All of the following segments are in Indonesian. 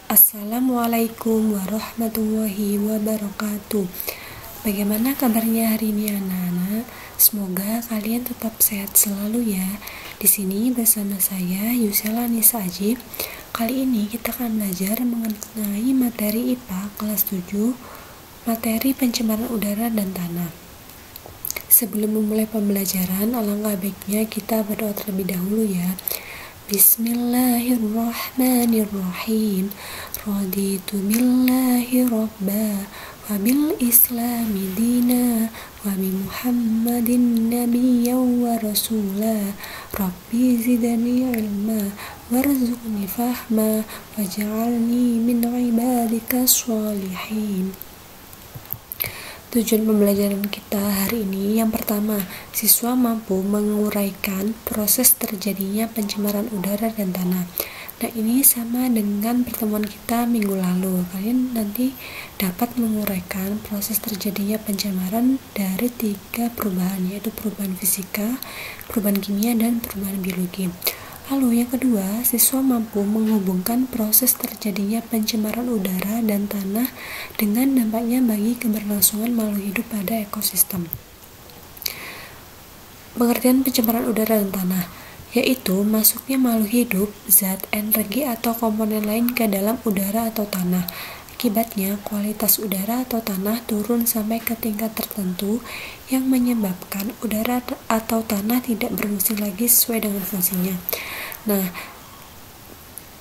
Assalamualaikum warahmatullahi wabarakatuh. Bagaimana kabarnya hari ini anak-anak? Semoga kalian tetap sehat selalu ya. Di sini bersama saya Yusela Nisa Ajib. Kali ini kita akan belajar mengenai materi IPA kelas 7, materi pencemaran udara dan tanah. Sebelum memulai pembelajaran, alangkah baiknya kita berdoa terlebih dahulu ya. Bismillahirrahmanirrahim. Raditu billahi rabba wa bil islami dina wa bi muhammadin nabiyyan wa rasula. Rabbi zidni ilma warzuqni fahma waj'alni min ibadikas sholihin. Tujuan pembelajaran kita hari ini yang pertama, siswa mampu menguraikan proses terjadinya pencemaran udara dan tanah. Nah, ini sama dengan pertemuan kita minggu lalu. Kalian nanti dapat menguraikan proses terjadinya pencemaran dari 3 perubahan, yaitu perubahan fisika, perubahan kimia, dan perubahan biologi. Lalu yang kedua, siswa mampu menghubungkan proses terjadinya pencemaran udara dan tanah dengan dampaknya bagi keberlangsungan makhluk hidup pada ekosistem. Pengertian pencemaran udara dan tanah yaitu masuknya makhluk hidup, zat, energi, atau komponen lain ke dalam udara atau tanah. Akibatnya, kualitas udara atau tanah turun sampai ke tingkat tertentu yang menyebabkan udara atau tanah tidak berfungsi lagi sesuai dengan fungsinya. Nah,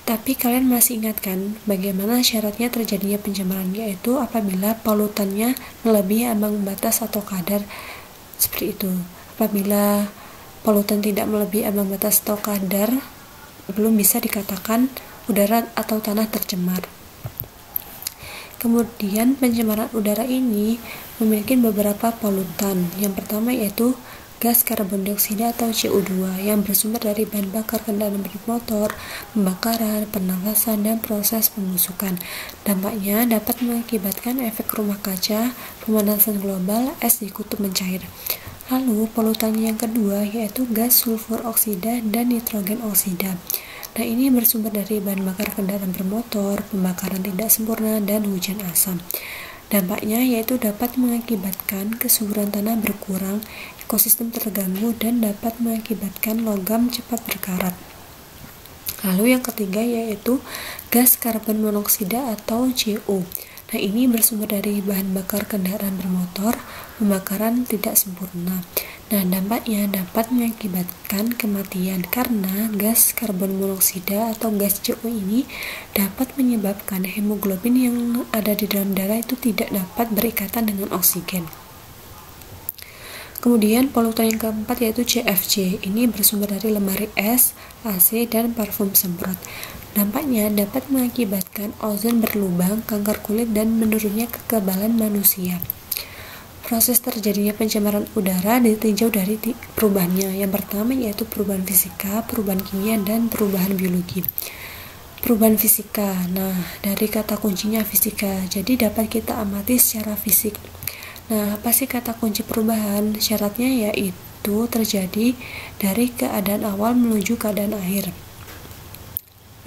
tapi kalian masih ingat kan bagaimana syaratnya terjadinya pencemaran, yaitu apabila polutannya melebihi ambang batas atau kadar seperti itu. Apabila polutan tidak melebihi ambang batas atau kadar, belum bisa dikatakan udara atau tanah tercemar. Kemudian pencemaran udara ini memiliki beberapa polutan. Yang pertama yaitu gas karbon dioksida atau CO2 yang bersumber dari bahan bakar kendaraan bermotor, pembakaran, pernafasan, dan proses pembusukan. Dampaknya dapat mengakibatkan efek rumah kaca, pemanasan global, es di kutub mencair. Lalu polutan yang kedua yaitu gas sulfur oksida dan nitrogen oksida. Nah, ini bersumber dari bahan bakar kendaraan bermotor, pembakaran tidak sempurna, dan hujan asam. Dampaknya yaitu dapat mengakibatkan kesuburan tanah berkurang, ekosistem terganggu, dan dapat mengakibatkan logam cepat berkarat. Lalu yang ketiga yaitu gas karbon monoksida atau CO. Nah, ini bersumber dari bahan bakar kendaraan bermotor, pembakaran tidak sempurna. Nah, dampaknya dapat mengakibatkan kematian karena gas karbon monoksida atau gas CO ini dapat menyebabkan hemoglobin yang ada di dalam darah itu tidak dapat berikatan dengan oksigen. Kemudian polutan yang keempat yaitu CFC. Ini bersumber dari lemari es, AC, dan parfum semprot. Dampaknya dapat mengakibatkan ozon berlubang, kanker kulit, dan menurunnya kekebalan manusia. Proses terjadinya pencemaran udara ditinjau dari perubahannya. Yang pertama yaitu perubahan fisika, perubahan kimia, dan perubahan biologi. Perubahan fisika. Nah, dari kata kuncinya fisika. Jadi dapat kita amati secara fisik. Nah, apa sih kata kunci perubahan? Syaratnya yaitu terjadi dari keadaan awal menuju keadaan akhir.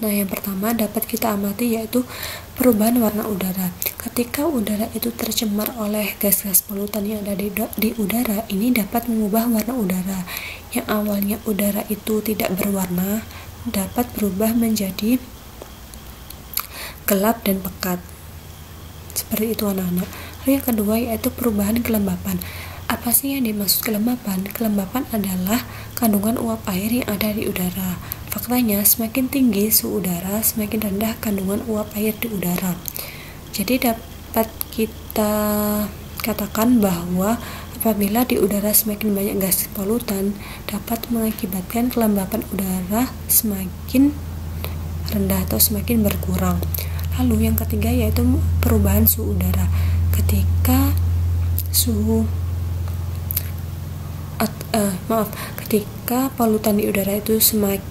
Nah, yang pertama dapat kita amati yaitu perubahan warna udara. Ketika udara itu tercemar oleh gas-gas polutan yang ada di udara, ini dapat mengubah warna udara. Yang awalnya udara itu tidak berwarna, dapat berubah menjadi gelap dan pekat. Seperti itu anak-anak. Lalu yang kedua yaitu perubahan kelembapan. Apa sih yang dimaksud kelembapan? Kelembapan adalah kandungan uap air yang ada di udara. Faktanya, semakin tinggi suhu udara, semakin rendah kandungan uap air di udara. Jadi dapat kita katakan bahwa apabila di udara semakin banyak gas polutan, dapat mengakibatkan kelembapan udara semakin rendah atau semakin berkurang. Lalu yang ketiga yaitu perubahan suhu udara. Ketika ketika polutan di udara itu semakin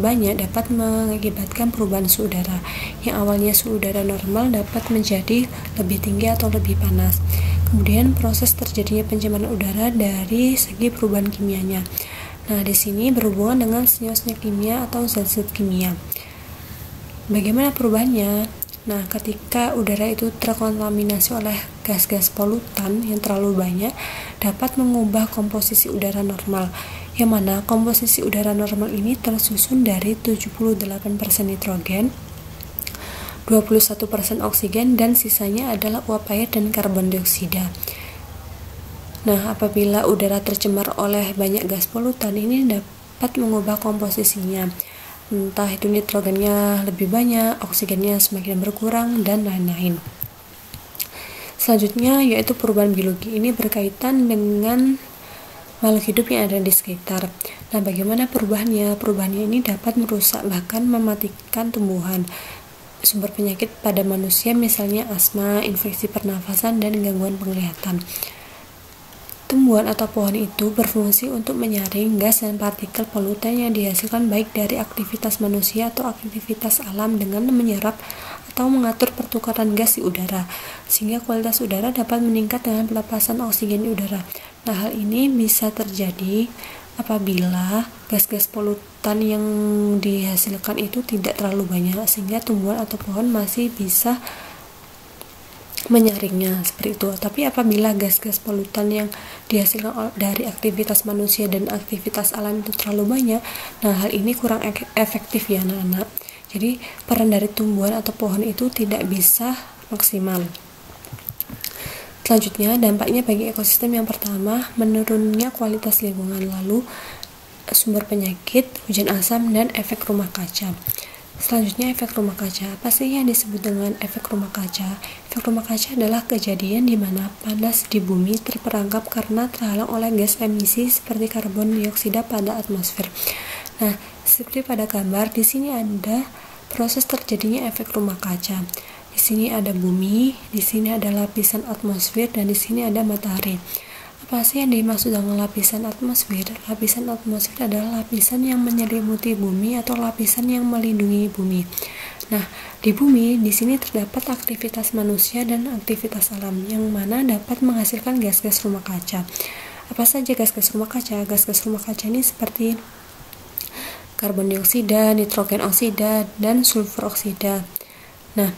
banyak, dapat mengakibatkan perubahan suhu udara. Yang awalnya suhu udara normal dapat menjadi lebih tinggi atau lebih panas. Kemudian proses terjadinya pencemaran udara dari segi perubahan kimianya. Nah, di sini berhubungan dengan senyawa kimia atau zat-zat kimia. Bagaimana perubahannya? Nah, ketika udara itu terkontaminasi oleh gas-gas polutan yang terlalu banyak, dapat mengubah komposisi udara normal, yang mana komposisi udara normal ini tersusun dari 78% nitrogen, 21% oksigen, dan sisanya adalah uap air dan karbon dioksida. Nah, apabila udara tercemar oleh banyak gas polutan, ini dapat mengubah komposisinya. Entah itu nitrogennya lebih banyak, oksigennya semakin berkurang, dan lain-lain. Selanjutnya yaitu perubahan biologi. Ini berkaitan dengan makhluk hidup yang ada di sekitar. Nah, bagaimana perubahannya? Perubahannya ini dapat merusak bahkan mematikan tumbuhan. Sumber penyakit pada manusia misalnya asma, infeksi pernafasan, dan gangguan penglihatan. Tumbuhan atau pohon itu berfungsi untuk menyaring gas dan partikel polutan yang dihasilkan baik dari aktivitas manusia atau aktivitas alam dengan menyerap atau mengatur pertukaran gas di udara, sehingga kualitas udara dapat meningkat dengan pelepasan oksigen di udara. Nah, hal ini bisa terjadi apabila gas-gas polutan yang dihasilkan itu tidak terlalu banyak, sehingga tumbuhan atau pohon masih bisa menyaringnya seperti itu. Tapi apabila gas-gas polutan yang dihasilkan dari aktivitas manusia dan aktivitas alam itu terlalu banyak, nah hal ini kurang efektif ya anak-anak. Jadi peran dari tumbuhan atau pohon itu tidak bisa maksimal. Selanjutnya, dampaknya bagi ekosistem yang pertama, menurunnya kualitas lingkungan, lalu sumber penyakit, hujan asam, dan efek rumah kaca. Selanjutnya, efek rumah kaca. Apa sih yang disebut dengan efek rumah kaca? Efek rumah kaca adalah kejadian di mana panas di bumi terperangkap karena terhalang oleh gas emisi seperti karbon dioksida pada atmosfer. Nah, seperti pada gambar, di sini ada proses terjadinya efek rumah kaca. Di sini ada bumi, di sini ada lapisan atmosfer, dan di sini ada matahari. Apa sih yang dimaksud dengan lapisan atmosfer? Lapisan atmosfer adalah lapisan yang menyelimuti bumi atau lapisan yang melindungi bumi. Nah, di bumi di sini terdapat aktivitas manusia dan aktivitas alam yang mana dapat menghasilkan gas-gas rumah kaca. Apa saja gas-gas rumah kaca? Gas-gas rumah kaca ini seperti karbon dioksida, nitrogen oksida, dan sulfur oksida. Nah,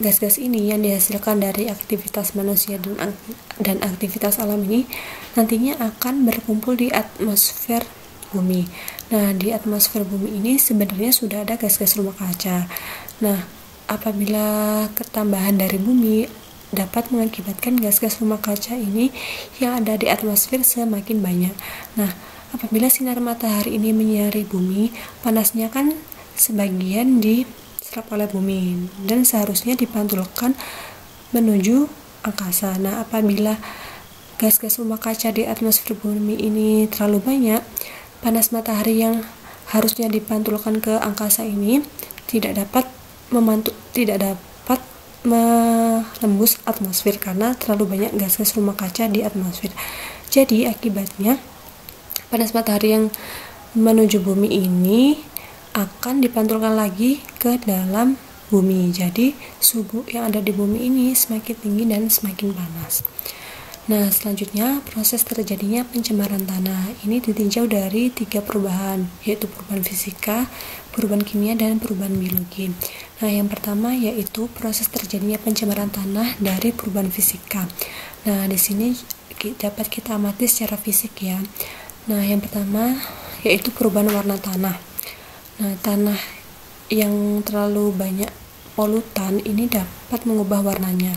gas-gas ini yang dihasilkan dari aktivitas manusia dan aktivitas alam ini nantinya akan berkumpul di atmosfer bumi. Nah, di atmosfer bumi ini sebenarnya sudah ada gas-gas rumah kaca. Nah, apabila ketambahan dari bumi dapat mengakibatkan gas-gas rumah kaca ini yang ada di atmosfer semakin banyak. Nah, apabila sinar matahari ini menyinari bumi, panasnya kan sebagian diserap oleh bumi dan seharusnya dipantulkan menuju angkasa. Nah, apabila gas-gas rumah kaca di atmosfer bumi ini terlalu banyak, panas matahari yang harusnya dipantulkan ke angkasa ini tidak dapat menembus atmosfer karena terlalu banyak gas-gas rumah kaca di atmosfer. Jadi akibatnya panas matahari yang menuju bumi ini akan dipantulkan lagi ke dalam bumi. Jadi suhu yang ada di bumi ini semakin tinggi dan semakin panas. Nah, selanjutnya proses terjadinya pencemaran tanah. Ini ditinjau dari 3 perubahan, yaitu perubahan fisika, perubahan kimia, dan perubahan biologi. Nah, yang pertama yaitu proses terjadinya pencemaran tanah dari perubahan fisika. Nah, di sini dapat kita amati secara fisik ya. Nah, yang pertama yaitu perubahan warna tanah. Nah, tanah yang terlalu banyak polutan ini dapat mengubah warnanya.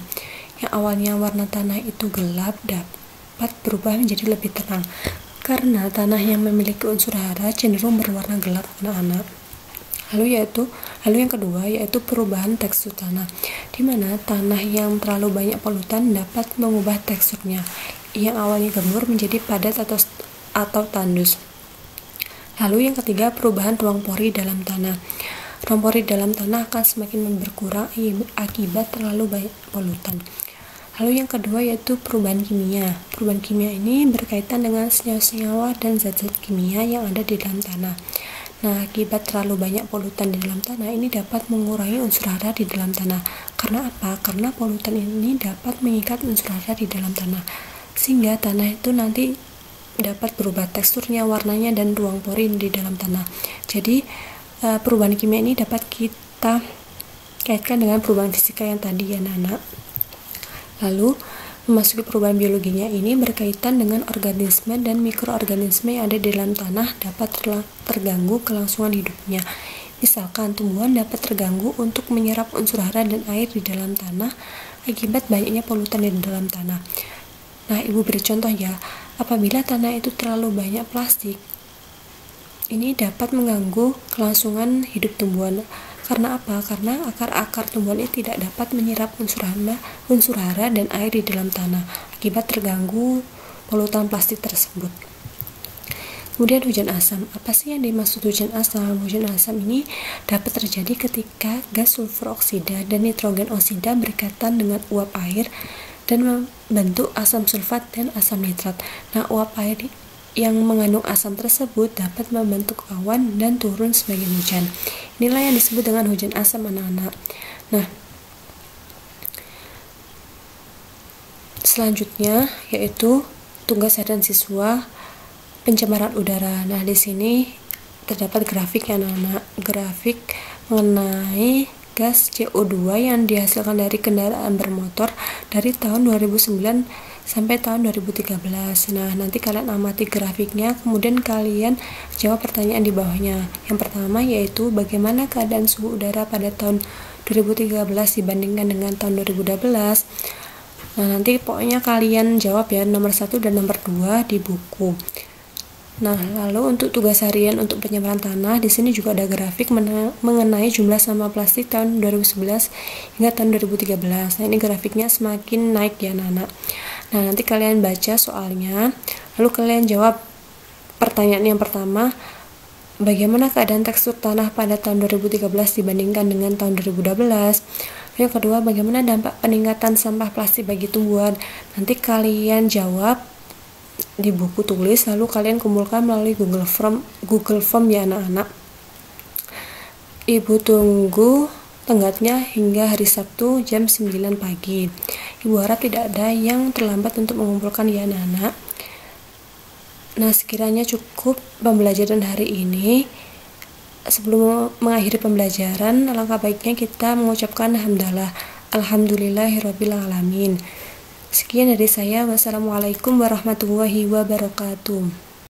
Yang awalnya warna tanah itu gelap dapat berubah menjadi lebih terang karena tanah yang memiliki unsur hara cenderung berwarna gelap, anak-anak. Lalu yang kedua yaitu perubahan tekstur tanah, di mana tanah yang terlalu banyak polutan dapat mengubah teksturnya. Yang awalnya gembur menjadi padat atau tandus. Lalu yang ketiga, perubahan ruang pori dalam tanah. Ruang pori dalam tanah akan semakin berkurang akibat terlalu banyak polutan. Lalu yang kedua yaitu perubahan kimia. Perubahan kimia ini berkaitan dengan senyawa-senyawa dan zat-zat kimia yang ada di dalam tanah. Nah, akibat terlalu banyak polutan di dalam tanah ini dapat mengurangi unsur hara di dalam tanah. Karena apa? Karena polutan ini dapat mengikat unsur hara di dalam tanah, sehingga tanah itu nanti dapat berubah teksturnya, warnanya, dan ruang pori di dalam tanah. Jadi perubahan kimia ini dapat kita kaitkan dengan perubahan fisika yang tadi ya anak-anak. Lalu memasuki perubahan biologinya ini berkaitan dengan organisme dan mikroorganisme yang ada di dalam tanah dapat terganggu kelangsungan hidupnya. Misalkan tumbuhan dapat terganggu untuk menyerap unsur hara dan air di dalam tanah akibat banyaknya polutan di dalam tanah. Nah, Ibu beri contoh ya, apabila tanah itu terlalu banyak plastik, ini dapat mengganggu kelangsungan hidup tumbuhan. Karena apa? Karena akar-akar tumbuhan ini tidak dapat menyerap unsur hara dan air di dalam tanah akibat terganggu polutan plastik tersebut. Kemudian hujan asam. Apa sih yang dimaksud hujan asam? Hujan asam ini dapat terjadi ketika gas sulfur oksida dan nitrogen oksida berkaitan dengan uap air dan membentuk asam sulfat dan asam nitrat. Nah, uap air yang mengandung asam tersebut dapat membentuk awan dan turun sebagai hujan. Inilah yang disebut dengan hujan asam anak-anak. Nah, selanjutnya yaitu tugas harian siswa pencemaran udara. Nah, di sini terdapat grafik ya anak-anak, grafik mengenai gas CO2 yang dihasilkan dari kendaraan bermotor dari tahun 2009 sampai tahun 2013. Nah, nanti kalian amati grafiknya, kemudian kalian jawab pertanyaan di bawahnya. Yang pertama yaitu bagaimana keadaan suhu udara pada tahun 2013 dibandingkan dengan tahun 2012. Nah, nanti pokoknya kalian jawab ya nomor 1 dan nomor 2 di buku. Nah, lalu untuk tugas harian untuk penyemaran tanah, di sini juga ada grafik mengenai jumlah sampah plastik tahun 2011 hingga tahun 2013. Nah, ini grafiknya semakin naik ya anak-anak. Nah, nanti kalian baca soalnya, lalu kalian jawab pertanyaan yang pertama, bagaimana keadaan tekstur tanah pada tahun 2013 dibandingkan dengan tahun 2012. Yang kedua, bagaimana dampak peningkatan sampah plastik bagi tumbuhan. Nanti kalian jawab di buku tulis, lalu kalian kumpulkan melalui Google Form ya anak-anak. Ibu tunggu tenggatnya hingga hari Sabtu jam 9 pagi. Ibu harap tidak ada yang terlambat untuk mengumpulkan ya anak-anak. Nah, sekiranya cukup pembelajaran hari ini. Sebelum mengakhiri pembelajaran, alangkah baiknya kita mengucapkan hamdalah. Alhamdulillahirabbil alamin. Sekian dari saya. Wassalamualaikum warahmatullahi wabarakatuh.